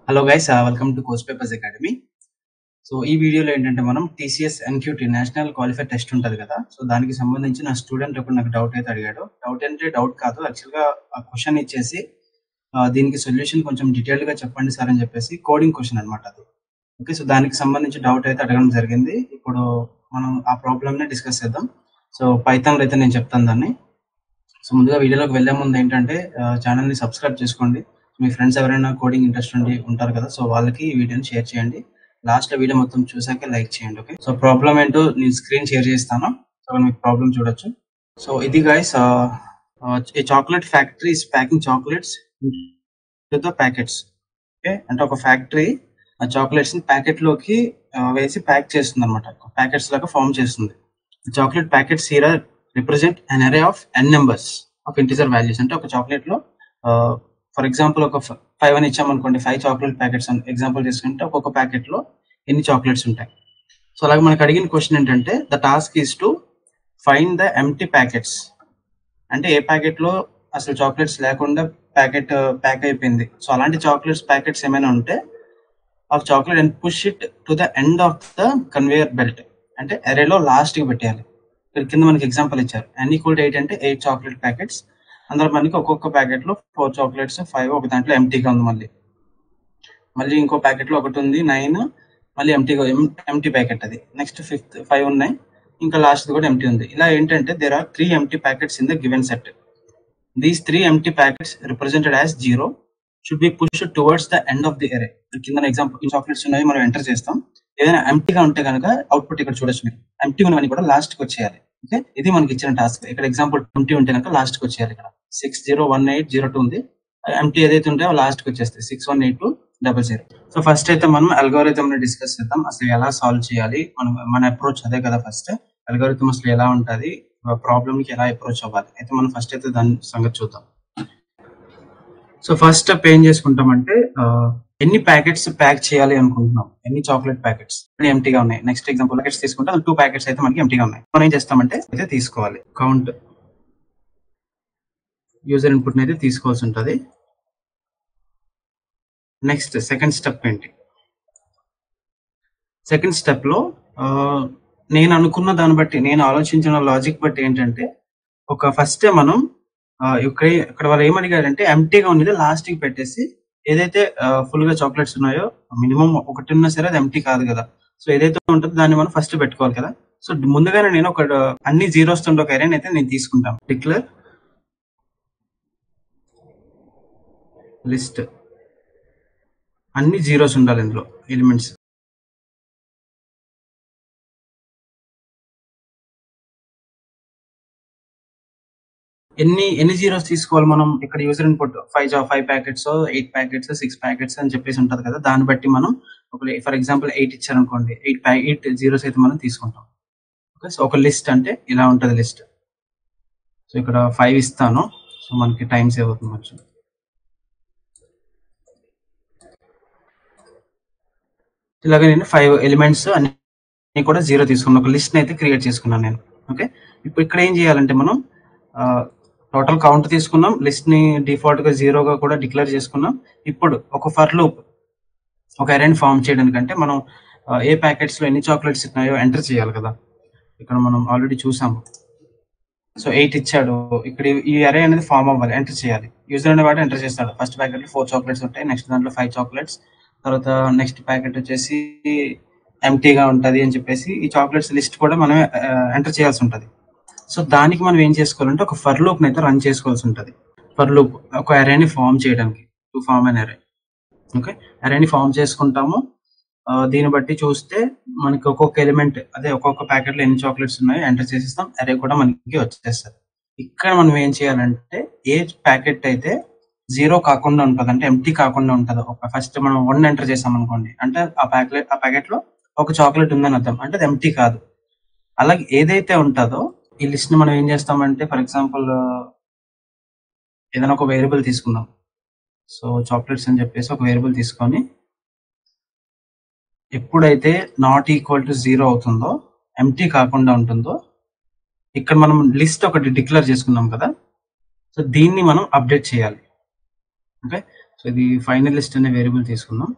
Hello guys, welcome to course papers academy. So ఈ వీడియోలో ఏంటంటే మనం TCS NQT national qualifier test ఉంటుంది కదా. సో దానికి సంబంధించి నా స్టూడెంట్ ఒకటి నాకు డౌట్ అయితే అడిగాడు. డౌట్ అంటే డౌట్ కాదు, యాక్చువల్గా ఆ క్వశ్చన్ ఇచ్చేసి దీనికి సొల్యూషన్ కొంచెం డీటెయిల్గా చెప్పండి సార్ అని చెప్పేసి కోడింగ్ క్వశ్చన్ అనమాట అది. ఓకే, సో దానికి సంబంధించి డౌట్ అయితే అడగడం జరిగింది. ఇప్పుడు మనం ఆ ప్రాబ్లమ్ని డిస్కస్ చేద్దాం. సో పైథాన్లో అయితే నేను చెప్తాను దాన్ని. సో ముందుగా వీడియోలోకి వెళ్ళే ముందు ఏంటంటే ఛానల్ని సబ్స్క్రైబ్ చేసుకోండి. మీ ఫ్రెండ్స్ ఎవరైనా కోడింగ్ ఇంట్రెస్ట్ ఉండి ఉంటారు కదా, సో వాళ్ళకి ఈ వీడియోని షేర్ చేయండి. లాస్ట్ వీడియో మొత్తం చూసాక లైక్ చేయండి. ఓకే, సో ప్రాబ్లం ఏంటో నేను స్క్రీన్ షేర్ చేస్తాను, సో మీకు ప్రాబ్లం చూడొచ్చు. సో ఇది guys, A chocolate factory is packing chocolates into the packets. Okay, అంటే ఒక ఫ్యాక్టరీ ఆ చాక్లెట్స్ ని ప్యాకెట్ లోకి వేసి ప్యాక్ చేస్తుంది అనమాట, ప్యాకెట్స్ లాగా ఫామ్ చేస్తుంది. చాక్లెట్ ప్యాకెట్స్ హీర్ రిప్రజెంట్ అన్ అరే of n numbers of integer values. అంటే ఒక చాక్లెట్ లో ఫర్ ఎగ్జాంపుల్ ఒక 5 అని ఇచ్చామనుకోండి, 5 చాక్లెట్ ప్యాకెట్స్ అని ఎగ్జాంపుల్ తీసుకుంటే ఒక్కొక్క ప్యాకెట్ లో ఎన్ని చాక్లెట్స్ ఉంటాయి. సో అలాగే మనకు అడిగిన క్వశ్చన్ ఏంటంటే the task is to find the empty packets. అంటే ఏ ప్యాకెట్ లో అసలు చాక్లెట్స్ లేకుండా ప్యాక్ అయిపోయింది. సో అలాంటి చాక్లెట్స్ ప్యాకెట్స్ ఏమైనా ఉంటే of chocolate and push it to the end of the conveyor belt. అంటే అరేలో లాస్ట్ కి పెట్టేయాలి. ఇక్కడ కింద మనకి ఎగ్జాంపుల్ ఇచ్చారు, n = 8 అంటే 8 చాక్లెట్ ప్యాకెట్స్. అందులో మనకి ఒక్కొక్క ప్యాకెట్ లో 4 చాక్లెట్స్, 5 ఒక దాంట్లో ఎంటీగా ఉంది. మళ్ళీ ఇంకో ప్యాకెట్ లో ఒకటి ఉంది 9, మళ్ళీ ఎంటీ ప్యాకెట్ అది. నెక్స్ట్ 5 ఉన్నాయి, ఇంకా లాస్ట్ కూడా ఎంటీ ఉంది. ఇలా ఏంటంటే there are 3 empty packets in the given set. These 3 empty packets represented as 0 should be pushed towards the end of the array. కింద ఎగ్జాంపుల్ చాక్లెట్స్ ఉన్నాయి, మనం ఎంటర్ చేస్తాం. ఏదైనా ఎంటీగా ఉంటే కనుక అవుట్పుట్ ఇక్కడ చూడొచ్చు మీరు, ఎంటీ ఉన్నవన్నీ కూడా లాస్ట్ కి వచ్చేయాలి. ఓకే, ఇది మనకి ఇచ్చిన టాస్క్. ఇక్కడ ఎగ్జాంపుల్ ఎంటీ ఉంటే కనుక లాస్ట్ కి వచ్చేయాలి. ఇక్కడ 601802 ఉంది, ఎంటీ ఏదైతే ఉంటే లాస్ట్ కి వచ్చేస్తాయి 618200. సో ఫస్ట్ అయితే మనం అల్గోరిథం ని డిస్కస్ చేద్దాం, అసలు ఎలా సాల్వ్ చేయాలి. మన అప్రోచ్ అదే కదా. ఫస్ట్ అల్గోరిథం అసలు ఎలా ఉంటుంది, ప్రాబ్లమ్ కి ఎలా అప్రోచ్ అవ్వాలి, అయితే మనం ఫస్ట్ అయితే దాని సంగతి చూద్దాం. సో ఫస్ట్ స్టెప్ ఏం చేసుకుంటామంటే ఎన్ని ప్యాకెట్స్ ప్యాక్ చేయాలి అనుకుంటున్నాం, ఎన్ని చాక్లెట్ ప్యాకెట్స్ ఎంటీగా ఉన్నాయి. నెక్స్ట్ ఎగ్జాంపుల్ ప్యాకెట్స్ తీసుకుంటే 2 ప్యాకెట్స్ అయితే మనకి ఎంటీగా ఉన్నాయి. మనం ఏం చేస్తామంటే అయితే తీసుకోవాలి, కౌంట్ యూజర్ ఇన్పుట్ అయితే తీసుకోవాల్సి ఉంటుంది. నెక్స్ట్ సెకండ్ స్టెప్ ఏంటి, సెకండ్ స్టెప్ లో నేను అనుకున్న దాన్ని బట్టి, నేను ఆలోచించిన లాజిక్ బట్టి ఏంటంటే ఒక ఫస్ట్ మనం ఇక్కడ వాళ్ళు ఏమడిగారంటే ఎంటీగా ఉన్నది లాస్ట్ కి పెట్టేసి, ఏదైతే ఫుల్ గా చాక్లెట్స్ ఉన్నాయో మినిమం ఒకటి ఉన్నా సరే అది ఎంటీ కాదు కదా. సో ఏదైతే ఉంటుందో దాన్ని మనం ఫస్ట్ పెట్టుకోవాలి కదా. సో ముందుగానే నేను ఒక అన్ని జీరోస్ తో ఒక అరేని అయితే నేను తీసుకుంటాను. డిక్లేర్ లిస్ట్, అన్ని జీరోస్ ఉండాలి ఇందులో ఎలిమెంట్స్. ఎన్ని జీరోస్ తీసుకోవాలి మనం. ఇక్కడ user input 5 packets, 8 packets, 6 packets అని చెప్పేసి ఉంటది కదా. దాన్ని బట్టి మనం ఫర్ ఎగ్జాంపుల్ 8 ఇచ్చారనుకోండి, 8 జీరోస్ అయితే మనం తీసుకుంటాం. ఓకే, సో ఒక లిస్ట్ అంటే ఇలా ఉంటది లిస్ట్. సో ఇక్కడ 5 ఇస్తాను, సో మనకి టైం సేవ్ అవుతుంది కొంచెం. ఇలాగ నేను 5 ఎలిమెంట్స్ అన్ని కూడా 0 తీసుకున్నాను, ఒక లిస్ట్ ని అయితే క్రియేట్ చేసుకున్నాను నేను. ఓకే, ఇప్పుడు ఇక్కడ ఏం చేయాలంటే మనం టోటల్ కౌంట్ తీసుకున్నాం, లిస్ట్ ని డిఫాల్ట్ గా 0గా కూడా డిక్లేర్ చేసుకున్నాం. ఇప్పుడు ఒక ఫర్ లూప్, ఒక అరేని ఫామ్ చేయడానికంటే మనం ఏ ప్యాకెట్స్ లో ఎన్ని చాక్లెట్స్ ఉన్నాయో ఎంటర్ చేయాలి కదా. ఇక్కడ మనం ఆల్రెడీ చూసాము. సో 8 ఇచ్చాడు, ఇక్కడ ఈ అరే అనేది ఫామ్ అవ్వాలి, ఎంటర్ చేయాలి. యూజర్ అనేవాడు ఎంటర్ చేస్తాడు. ఫస్ట్ ప్యాకెట్ లో 4 చాక్లెట్స్ ఉంటాయి, నెక్స్ట్ దాంట్లో 5 చాక్లెట్స్, తర్వాత నెక్స్ట్ ప్యాకెట్ వచ్చేసి ఎంటీగా ఉంటది అని చెప్పేసి ఈ చాక్లెట్స్ లిస్ట్ కూడా మనం ఎంటర్ చేయాల్సి ఉంటది. సో దానికి మనం ఏం చేసుకోవాలంటే ఒక ఫర్ లూప్ అయితే రన్ చేసుకోవాల్సి ఉంటుంది. ఫర్ లూప్ ఒక అరేని ఫామ్ చేయడానికి, టు ఫామ్ అన్ అరే. ఓకే, అరేని ఫామ్ చేసుకుంటాము. దీన్ని బట్టి చూస్తే మనకి ఒక్కొక్క ఎలిమెంట్, అదే ఒక్కొక్క ప్యాకెట్ లో ఎన్ని చాక్లెట్స్ ఉన్నాయో ఎంటర్ చేసేస్తాం, అరే కూడా మనకి వచ్చేస్తుంది. ఇక్కడ మనం ఏం చేయాలంటే ఏ ప్యాకెట్ అయితే 0 కాకుండా ఉంటుంది, అంటే ఎంటీ కాకుండా ఉంటుందో, ఫస్ట్ మనం 1 ఎంటర్ చేసాం అనుకోండి, అంటే ఆ ప్యాకెట్ లో ఒక చాక్లెట్ ఉందని అర్థం, అంటే అది ఎంటీ కాదు. అలాగే ఏదైతే ఉంటుందో ఈ లిస్ట్ ని మనం ఏం చేస్తామంటే, ఫర్ ఎగ్జాంపుల్ ఏదైనా ఒక వేరియబుల్ తీసుకుందాం. సో చాక్లెట్స్ అని చెప్పేసి ఒక వేరియబుల్ తీసుకొని, ఎప్పుడైతే నాట్ ఈక్వల్ టు 0 అవుతుందో, ఎంటీ కాకుండా ఉంటుందో, ఇక్కడ మనం లిస్ట్ ఒకటి డిక్లేర్ చేసుకున్నాం కదా. సో దీన్ని మనం అప్డేట్ చేయాలి. ఓకే, సో ఇది ఫైనల్ లిస్ట్ అనే వేరియబుల్ తీసుకుందాం.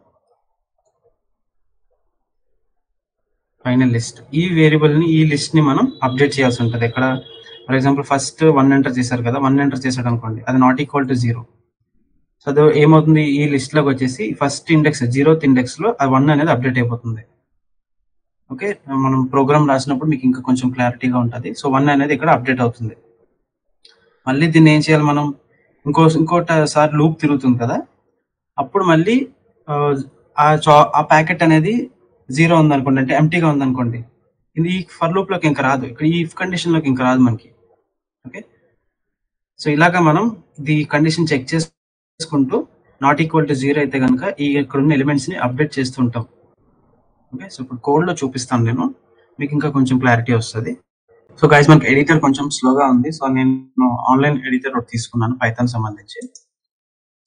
ఫైనల్ లిస్ట్ ఈ వేరియబుల్ ని ఈ లిస్ట్ ని మనం అప్డేట్ చేయాల్సి ఉంటుంది. ఇక్కడ ఫర్ ఎగ్జాంపుల్ ఫస్ట్ 1 ఎంటర్ చేశారు కదా, 1 ఎంటర్ చేశాడు అనుకోండి, అది నాట్ ఈక్వల్ టు 0. సో అది ఏమవుతుంది, ఈ లిస్ట్ లోకి వచ్చేసి ఫస్ట్ ఇండెక్స్ 0th ఇండెక్స్ లో ఆ 1 అనేది అప్డేట్ అయిపోతుంది. ఓకే, మనం ప్రోగ్రామ్ రాసినప్పుడు మీకు ఇంకా కొంచెం క్లారిటీగా ఉంటుంది. సో 1 అనేది ఇక్కడ అప్డేట్ అవుతుంది. మళ్ళీ దీన్ని ఏం చేయాలి, మనం ఇంకోసారి లూప్ తిరుగుతుంది కదా, అప్పుడు మళ్ళీ ఆ ప్యాకెట్ అనేది 0 ఉందనుకోండి, అంటే ఎంటీగా ఉందనుకోండి, ఇది ఫర్ లూప్ లోకి ఇంకా రాదు, ఇక్కడ ఈ ఇఫ్ కండిషన్ లోకి ఇంకా రాదు మనకి. ఓకే, సో ఇలాగా మనం ది కండిషన్ చెక్ చేసుకుంటూ నాట్ ఈక్వల్ టు 0 అయితే కనుక ఈ ఇక్కడ ఉన్న ఎలిమెంట్స్ ని అప్డేట్ చేస్తూ ఉంటాం. ఓకే, సో ఇప్పుడు కోడ్ లో చూపిస్తాను నేను, మీకు ఇంకా కొంచెం క్లారిటీ వస్తుంది. సో గైస్, మనకి ఎడిటర్ కొంచెం స్లోగా ఉంది. సో నేను ఆన్లైన్ ఎడిటర్ ఒకటి తీసుకున్నాను పైథాన్ సంబంధించి.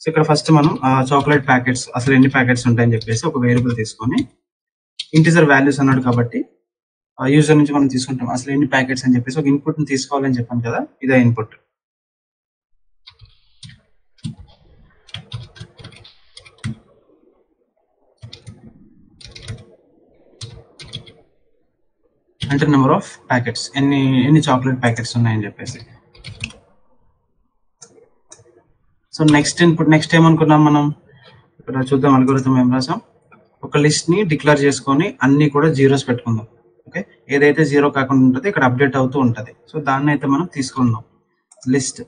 సో ఇక్కడ ఫస్ట్ మనం చాక్లెట్ ప్యాకెట్స్ అసలు ఎన్ని ప్యాకెట్స్ ఉంటాయని చెప్పేసి ఒక వేరియబుల్ తీసుకొని, ఇంటిజర్ వాల్యూస్ అన్నాడు కాబట్టి యూజర్ నుంచి మనం తీసుకుంటాం అసలు ఎన్ని ప్యాకెట్స్ అని చెప్పేసి ఒక ఇన్పుట్ ని తీసుకోవాలని చెప్పాను కదా, ఇదే ఇన్పుట్. అంటే నెంబర్ ఆఫ్ ప్యాకెట్స్, ఎన్ని చాక్లెట్ ప్యాకెట్స్ ఉన్నాయని చెప్పేసి. సో నెక్స్ట్ ఏమనుకున్నాం మనం, ఇక్కడ చూద్దాం అల్గోరిథం ఏం రాసాం. ఒక లిస్ట్ ని డిక్లేర్ చేసుకొని అన్ని కూడా జీరోస్ పెట్టుకుందాం. ఓకే, ఏదైతే 0 కాకుండా ఉంటుందో ఇక్కడ అప్డేట్ అవుతూ ఉంటది. సో దాన్ని అయితే మనం తీసుకుందాం. లిస్ట్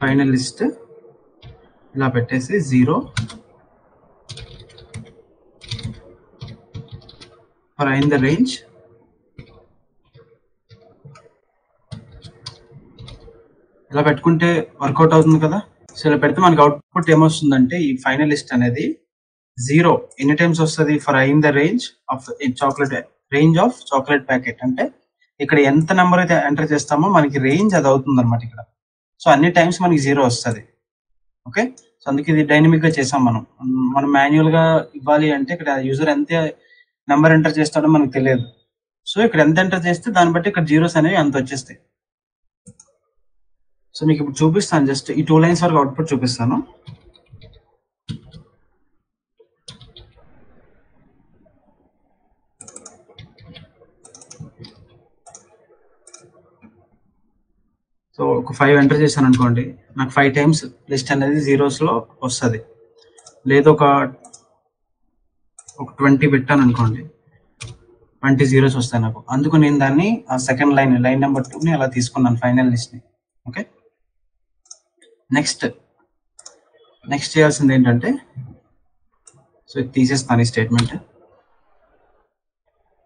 ఫైనల్ లిస్ట్ ఇలా పెట్టేసి 0 ఫర్ ఇన్ ద రేంజ్ ఇలా పెట్టుకుంటే వర్కౌట్ అవుతుంది కదా. సో ఇలా పెడితే మనకి అవుట్పుట్ ఏమొస్తుందంటే, ఈ ఫైనల్ లిస్ట్ అనేది 0 ఎన్ని టైమ్స్ వస్తుంది, for in the range of chocolate packet. అంటే ఇక్కడ ఎంత నెంబర్ అయితే ఎంటర్ చేస్తామో మనకి రేంజ్ అది అవుతుంది అనమాట ఇక్కడ. సో అన్ని టైమ్స్ మనకి 0 వస్తుంది. ఓకే, సో అందుకే ఇది డైనమిక్ గా చేసాం. మనం మాన్యువల్ గా ఇవ్వాలి అంటే ఇక్కడ యూజర్ ఎంత నెంబర్ ఎంటర్ చేస్తాడో మనకు తెలియదు. సో ఇక్కడ ఎంత ఎంటర్ చేస్తే దాన్ని బట్టి ఇక్కడ జీరోస్ అనేవి అంత వచ్చేస్తాయి. సో మీకు ఇప్పుడు చూపిస్తాను, జస్ట్ ఈ 2 లైన్స్ వరకు అవుట్పుట్ చూపిస్తాను. సో ఒక 5 ఎంటర్ చేశాను అనుకోండి, నాకు 5 టైమ్స్ లిస్ట్ అనేది జీరోస్ లో వస్తుంది. లేదు ఒక 20 పెట్టాను అనుకోండి, 20 జీరోస్ వస్తాయి నాకు. అందుకు నేను దాన్ని ఆ సెకండ్ లైన్ నెంబర్ 2ని అలా తీసుకున్నాను ఫైనల్ లిస్ట్ ని. ఓకే, నెక్స్ట్ చేయాల్సింది ఏంటంటే, సో ఇది తీసేస్తాను ఈ స్టేట్మెంట్.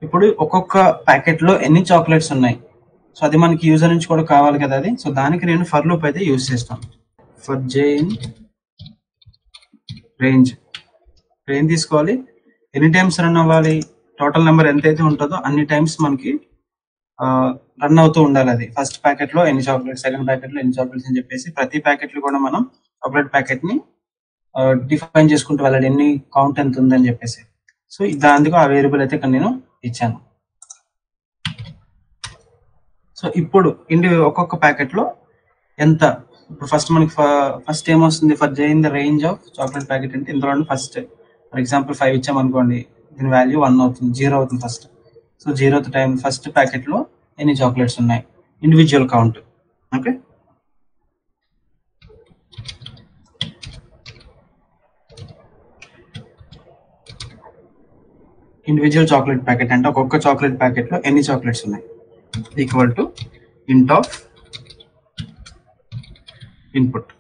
ఇప్పుడు ఒక్కొక్క ప్యాకెట్ లో ఎన్ని చాక్లెట్స్ ఉన్నాయి, సో అది మనకి యూజర్ నుంచి కూడా కావాలి కదా అది. సో దానికి నేను ఫర్ లూప్ అయితే యూజ్ చేస్తాను. ఫర్ j ఇన్ రేంజ్ తీసుకోవాలి, ఎన్ని టైమ్స్ రన్ అవ్వాలి, టోటల్ నెంబర్ ఎంతైతే ఉంటుందో అన్ని టైమ్స్ మనకి రన్ అవుతూ ఉండాలి. అది ఫస్ట్ ప్యాకెట్ లో ఎన్ని చాక్లెట్స్, సెకండ్ ప్యాకెట్ లో ఎన్ని చాక్లెట్స్ అని చెప్పేసి ప్రతి ప్యాకెట్ లో కూడా మనం చాక్లెట్ ప్యాకెట్ ని డిఫైన్ చేసుకుంటూ వెళ్ళాలి, ఎన్ని కౌంట్ ఎంత ఉందని చెప్పేసి. సో దానికి ఆ వేరియబుల్ అయితే ఇక్కడ నేను ఇచ్చాను. సో ఇప్పుడు ఒక్కొక్క ప్యాకెట్ లో ఎంత, ఇప్పుడు ఫస్ట్ ఏమొస్తుంది, for j in the range of chocolate packet అంటే ఇందులో ఫస్ట్ ఫర్ ఎగ్జాంపుల్ 5 ఇచ్చామనుకోండి, దీని వాల్యూ 1 అవుతుంది, 0 అవుతుంది first. So 0th time first packet లో ఎన్ని చాక్లెట్స్ ఉన్నాయి, individual count. Okay, individual chocolate packet అంటే ఒక్కొక్క చాక్లెట్ ప్యాకెట్ లో ఎన్ని చాక్లెట్స్ ఉన్నాయి, ఈక్వల్ టు ఇంట్ ఆఫ్ ఇన్పుట్.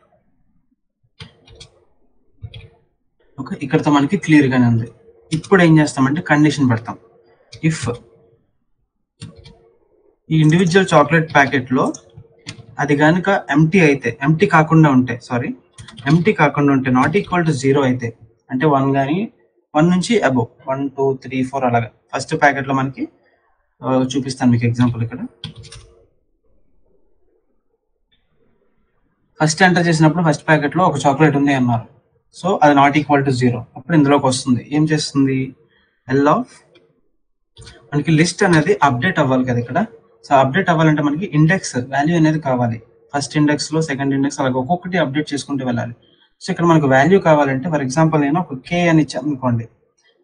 ఓకే, ఇక్కడతో మనకి క్లియర్ గానే ఉంది. ఇప్పుడు ఏం చేస్తామంటే కండిషన్ పెడతాం. ఇఫ్ ఈ ఇండివిజువల్ చాక్లెట్ ప్యాకెట్ లో అది కనుక ఎంటీ కాకుండా ఉంటే నాట్ ఈక్వల్ టు 0 అయితే, అంటే 1 కానీ 1 నుంచి అబోవ్ 1 2 3 4 అలాగా ఫస్ట్ ప్యాకెట్ లో మనకి చూపిస్తాను మీకు ఎగ్జాంపుల్. ఇక్కడ ఫస్ట్ ఎంటర్ చేసినప్పుడు ఫస్ట్ ప్యాకెట్ లో ఒక చాక్లెట్ ఉంది అన్నారు. సో అది నాట్ ఈక్వల్ టు 0. అప్పుడు ఇందులోకి వస్తుంది, ఏం చేస్తుంది, ఎల్ ఆఫ్ మనకి లిస్ట్ అనేది అప్డేట్ అవ్వాలి కదా ఇక్కడ. సో అప్డేట్ అవ్వాలంటే మనకి ఇండెక్స్ వాల్యూ అనేది కావాలి. ఫస్ట్ ఇండెక్స్ లో సెకండ్ ఇండెక్స్ అలాగే ఒక్కొక్కటి అప్డేట్ చేసుకుంటూ వెళ్ళాలి. సో ఇక్కడ మనకు వాల్యూ కావాలంటే ఫర్ ఎగ్జాంపుల్ నేను ఒక కే అని ఇచ్చాను అనుకోండి,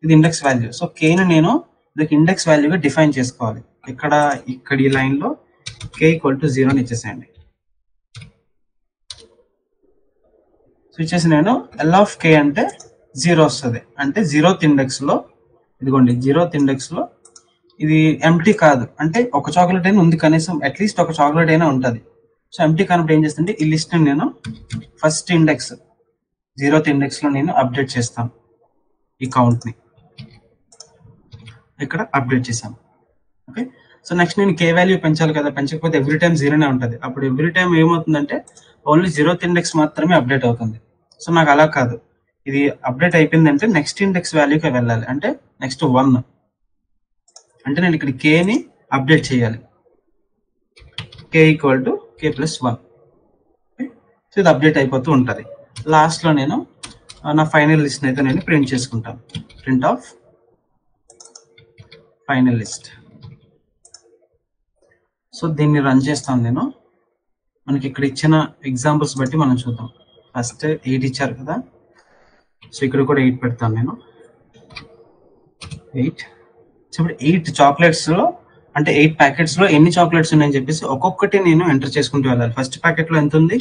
ఇది ఇండెక్స్ వాల్యూ. సో కేని నేను ఇది ఇండెక్స్ వాల్యూగా డిఫైన్ చేసుకోవాలి. ఇక్కడ ఈ లైన్ లో కే ఈక్వల్ టు 0 అని ఇచ్చేసేయండి. సో ఇచ్చేసి నేను ఎల్ ఆఫ్ కే అంటే 0 వస్తుంది. అంటే 0th ఇండెక్స్ లో, ఇదిగోండి 0th ఇండెక్స్ లో ఇది ఎంటీ కాదు, అంటే ఒక చాక్లెట్ అయినా ఉంది, కనీసం అట్లీస్ట్ ఒక చాక్లెట్ అయినా ఉంటుంది. సో ఎంటీ కానప్పుడు ఏం చేస్తుంటే ఈ లిస్ట్ నేను ఫస్ట్ ఇండెక్స్ 0th ఇండెక్స్ లో నేను అప్డేట్ చేస్తాను. ఈ కౌంట్ ని ఇక్కడ అప్డేట్ చేశాను. ఓకే, సో నెక్స్ట్ నేను కే వాల్యూ పెంచాలి కదా, పెంచకపోతే ఎవ్రీ టైం 0నే ఉంటుంది. అప్పుడు ఎవ్రీ టైం ఏమవుతుందంటే ఓన్లీ 0th ఇండెక్స్ మాత్రమే అప్డేట్ అవుతుంది. సో నాకు అలా కాదు, ఇది అప్డేట్ అయిపోయిందంటే నెక్స్ట్ ఇండెక్స్ వాల్యూకి వెళ్ళాలి. అంటే నెక్స్ట్ 1, అంటే నేను ఇక్కడ కేని అప్డేట్ చేయాలి. K equal to K plus 1. So ఇది అప్డేట్ అయిపోతూ ఉంటుంది. లాస్ట్ లో నేను నా ఫైనల్ లిస్ట్ అయితే నేను ప్రింట్ చేసుకుంటాను. Print of final list. So దీన్ని రన్ చేస్తాను నేను. మనకి ఇక్కడ ఇచ్చిన ఎగ్జాంపుల్స్ బట్టి మనం చూద్దాం. ఫస్ట్ 8 ఇచ్చారు కదా, సో ఇక్కడ కూడా 8 పెడతాను నేను. 8. సో ఇప్పుడు 8 చాక్లెట్స్ లో, అంటే 8 ప్యాకెట్స్ లో ఎన్ని చాక్లెట్స్ ఉన్నాయని చెప్పేసి ఒక్కొక్కటి నేను ఎంటర్ చేసుకుంటూ వెళ్ళాలి. ఫస్ట్ ప్యాకెట్ లో ఎంత ఉంది,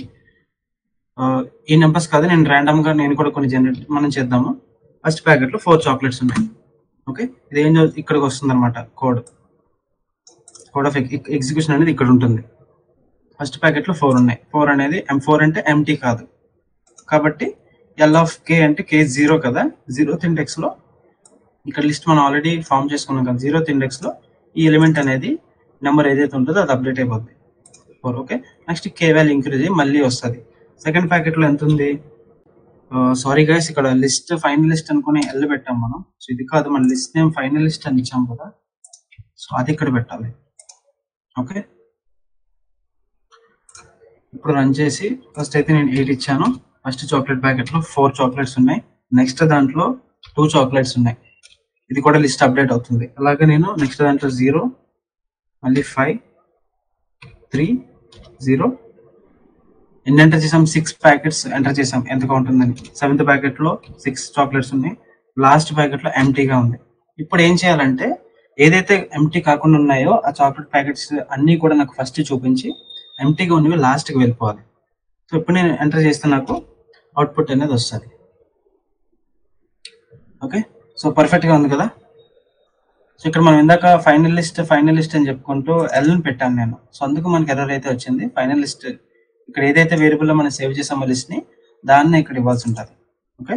ఈ నెంబర్స్ కాదు, నేను ర్యాండమ్ గా నేను కూడా కొన్ని జనరేట్ మనం చేద్దాము. ఫస్ట్ ప్యాకెట్ లో 4 చాక్లెట్స్ ఉన్నాయి. ఓకే, ఇది ఏం ఇక్కడికి వస్తుంది అనమాట. కోడ్ ఆఫ్ ఎగ్జిక్యూషన్ అనేది ఇక్కడ ఉంటుంది. ఫస్ట్ ప్యాకెట్ లో 4 ఉన్నాయి. 4 అనేది 4 అంటే ఎంటీ కాదు, కాబట్టి ఎల్ ఆఫ్ కే అంటే కే 0 కదా. 0th ఇండెక్స్ లో ఇక్కడ లిస్ట్ మనం ఆల్రెడీ ఫామ్ చేసుకున్నాం కదా. 0th ఇండెక్స్ లో ఈ ఎలిమెంట్ అనేది నెంబర్ ఏదైతే ఉంటుందో అది అప్డేట్ అయిపోద్ది 4. ఓకే, నెక్స్ట్ కే వాల్యూ ఇంక్రీజ్ అయ్యి మళ్ళీ వస్తుంది. సెకండ్ ప్యాకెట్ లో ఎంత ఉంది, సారీ గైస్, ఇక్కడ లిస్ట్ ఫైనల్ లిస్ట్ అనుకుని ఎల్ పెట్టాం మనం. సో ఇది కాదు, మన లిస్ట్ నేమ్ ఫైనల్ లిస్ట్ అని ఇచ్చాం కదా, సో అది ఇక్కడ పెట్టాలి. ఓకే, ఇప్పుడు రన్ చేసి ఫస్ట్ అయితే నేను 8 ఇచ్చాను. ఫస్ట్ చాక్లెట్ ప్యాకెట్ లో 4 చాక్లెట్స్ ఉన్నాయి. నెక్స్ట్ దాంట్లో 2 చాక్లెట్స్ ఉన్నాయి. ఇది కూడా లిస్ట్ అప్డేట్ అవుతుంది. అలాగే నేను నెక్స్ట్ దాంట్లో 0, మళ్ళీ 5, 3, 0 ఎన్ని ఎంటర్ చేసాం, 6 ప్యాకెట్స్ ఎంటర్ చేసాం ఎంత ఉంటుందని. 7th ప్యాకెట్ లో 6 చాక్లెట్స్ ఉన్నాయి. లాస్ట్ ప్యాకెట్ లో ఎంటీగా ఉంది. ఇప్పుడు ఏం చేయాలంటే ఏదైతే ఎంటీ కాకుండా ఉన్నాయో ఆ చాక్లెట్ ప్యాకెట్స్ అన్ని కూడా నాకు ఫస్ట్ చూపించి ఎంటీగా ఉన్నవి లాస్ట్ కి వెళ్ళిపోవాలి. సో ఇప్పుడు నేను ఎంటర్ చేస్తే నాకు అవుట్పుట్ అనేది వస్తుంది. ఓకే, సో పర్ఫెక్ట్ గా ఉంది కదా. సో ఇక్కడ మనం ఇందాక ఫైనల్ లిస్ట్ అని చెప్పుకుంటూ ఎల్ ని పెట్టాను నేను. సో అందుకు మనకి ఎర్రర్ అయితే వచ్చింది. ఫైనల్ లిస్ట్ ఇక్కడ ఏదైతే వేరియబుల్ లో మనం సేవ్ చేసామో లిస్ట్ ని, దాన్ని ఇక్కడ ఇవ్వాల్సి ఉంటుంది. ఓకే,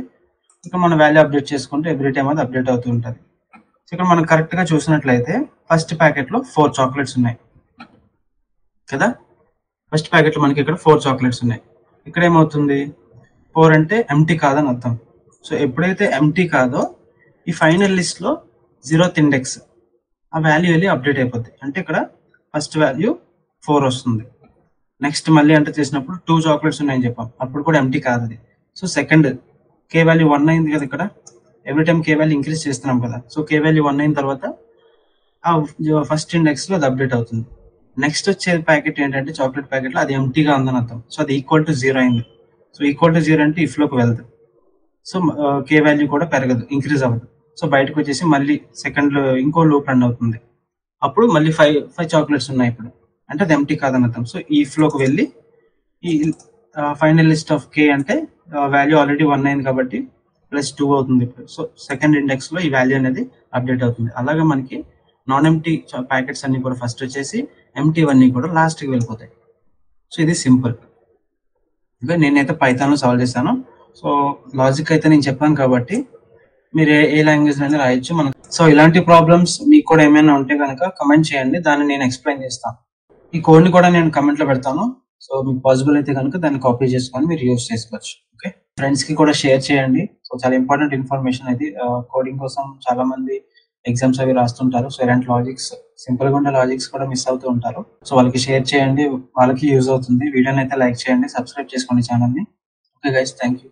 ఇక్కడ మనం వాల్యూ అప్డేట్ చేసుకుంటే ఎవ్రీ టైం అది అప్డేట్ అవుతూ ఉంటుంది. సో ఇక్కడ మనం కరెక్ట్ గా చూసినట్లయితే ఫస్ట్ ప్యాకెట్ లో 4 చాక్లెట్స్ ఉన్నాయి కదా. ఫస్ట్ ప్యాకెట్ లో మనకి ఇక్కడ 4 చాక్లెట్స్ ఉన్నాయి. ఇక్కడ ఏమవుతుంది, 4 అంటే ఎంటీ కాదని అర్థం. సో ఎప్పుడైతే ఎంటీ కాదో ఈ ఫైనల్ లిస్ట్ లో 0th ఇండెక్స్ ఆ వాల్యూ వెళ్ళి అప్డేట్ అయిపోద్ది. అంటే ఇక్కడ ఫస్ట్ వాల్యూ 4 వస్తుంది. నెక్స్ట్ మళ్ళీ ఎంటర్ చేసినప్పుడు 2 చాక్లెట్స్ ఉన్నాయని చెప్పాం, అప్పుడు కూడా ఎంటీ కాదు అది. సో సెకండ్ కే వాల్యూ 1 అయింది కదా. ఇక్కడ ఎవ్రీ టైం కే వాల్యూ ఇంక్రీజ్ చేస్తున్నాం కదా. సో కే వాల్యూ 1 అయిన తర్వాత ఆ ఫస్ట్ ఇండెక్స్ లో అది అప్డేట్ అవుతుంది. నెక్స్ట్ వచ్చే ప్యాకెట్ ఏంటంటే చాక్లెట్ ప్యాకెట్ లో అది ఎంటీగా ఉందని అర్థం. సో అది ఈక్వల్ టు 0 అయింది. సో ఈక్వల్ టు 0 అంటే ఇఫ్ లోకి వెళ్తుంది. సో కే వాల్యూ కూడా పెరగదు, ఇంక్రీజ్ అవ్వదు. సో బయటకు వచ్చేసి మళ్ళీ సెకండ్ లో ఇంకో లూప్ రన్ అవుతుంది. అప్పుడు మళ్ళీ 5 చాక్లెట్స్ ఉన్నాయి ఇప్పుడు, అంటే అది ఎంటీ కాదని అర్థం. సో ఈ ఫ్లోకి వెళ్ళి ఈ ఫైనల్ లిస్ట్ ఆఫ్ కే అంటే వాల్యూ ఆల్రెడీ 1 అయింది కాబట్టి +2 అవుతుంది ఇప్పుడు. సో సెకండ్ ఇండెక్స్ లో ఈ వాల్యూ అనేది అప్డేట్ అవుతుంది. అలాగే మనకి నాన్ ఎంటీ ప్యాకెట్స్ అన్ని కూడా ఫస్ట్ వచ్చేసి, ఎంటీ అన్ని కూడా లాస్ట్ కి వెళ్ళిపోతాయి. సో ఇది సింపుల్. ఇంకా నేనైతే పైథాన్ లో సాల్వ్ చేశాను. సో లాజిక్ అయితే నేను చెప్పాను కాబట్టి మీరు ఏ లాంగ్వేజ్ అయినా రాయొచ్చు. మనం సో ఇలాంటి ప్రాబ్లమ్స్ మీకు కూడా ఏమైనా ఉంటే కనుక కమెంట్ చేయండి, దాన్ని నేను ఎక్స్ప్లెయిన్ చేస్తాను. ఈ కోడ్ ని కూడా నేను కమెంట్ లో పెడతాను. సో మీకు పాసిబుల్ అయితే కనుక దాన్ని కాపీ చేసుకొని మీరు యూజ్ చేసుకోవచ్చు. ఓకే, ఫ్రెండ్స్ కి కూడా షేర్ చేయండి. సో చాలా ఇంపార్టెంట్ ఇన్ఫర్మేషన్ ఇది. కోడింగ్ కోసం చాలా మంది ఎగ్జామ్స్ అవి రాస్తుంటారు. సో ఇలాంటి లాజిక్స్, సింపుల్ గా ఉండే లాజిక్స్ కూడా మిస్ అవుతూ ఉంటారు. సో వాళ్ళకి షేర్ చేయండి, వాళ్ళకి యూజ్ అవుతుంది. వీడియోని అయితే లైక్ చేయండి, సబ్స్క్రైబ్ చేసుకోండి ఛానల్ ని. Okay guys, thank you.